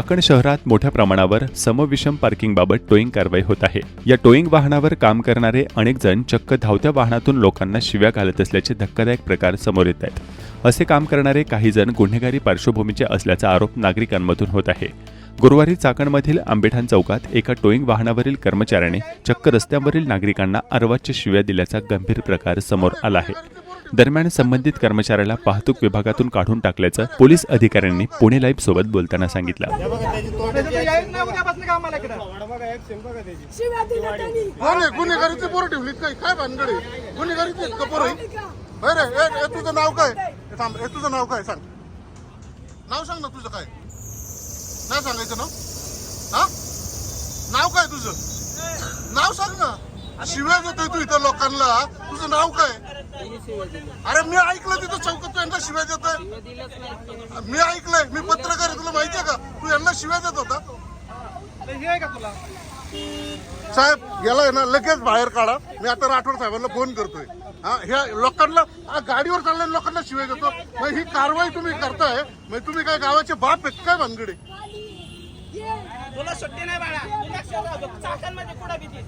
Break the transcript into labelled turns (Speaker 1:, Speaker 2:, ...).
Speaker 1: चाकण शहरात मोठ्या प्रमाणावर समविषम पार्किंगबाबत टोईंग कारवाई होत आहे। या टोईंग वाहनावर काम करणारे अनेक जण चक्क धावत्या वाहनातून लोकांना शिव्या घालत असल्याचे धक्कादायक प्रकार समोर येत आहेत। असे काम करणारे काही जण गुन्हेगारी पार्श्वभूमीचे असल्याचा आरोप नागरिकांमधून होत आहे। गुरुवारी चाकणमधील आंबेठाण चौकात एका टोईंग वाहनावरील कर्मचाऱ्याने चक्क रस्त्यावरील नागरिकांना अर्वाच्य शिव्या दिल्याचा गंभीर प्रकार समोर आला आहे। दरम्यान संबंधित कर्मचाऱ्याला वाहतूक विभागातून काढून टाकल्याचं पोलीस अधिकाऱ्यांनी पुणे लाईव्ह सोबत बोलताना सांगितलं।
Speaker 2: गुन्हेगारीची पोरं ठेवलीत काय भानगडी गुन्हेगारीची कपोर अरे तुझं नाव काय थांब तुझं नाव काय सांग नाव सांग ना तुझं काय नाही सांगायचं ना हा नाव काय तुझं नाव सांग ना शिव्या देतोय तू इथं लोकांना तुझं नाव काय अरे मी ऐकलं तिथं चौकात तू यांना शिव्या देतोय मी ऐकलंय मी पत्रकार आहे तुला माहितीये का तू यांना शिव्या देत होता साहेब याला आहे ना लगेच बाहेर काढा मी आता राठोड साहेबांना फोन करतोय हा ह्या लोकांना गाडीवर चाललेल्या लोकांना शिवाय देतो मग ही कारवाई तुम्ही करताय मग तुम्ही काय गावाचे बाप आहेत काय भानगडे
Speaker 3: तुला सुट्टी नाही बाळा चाकणमध्ये पुढे भीती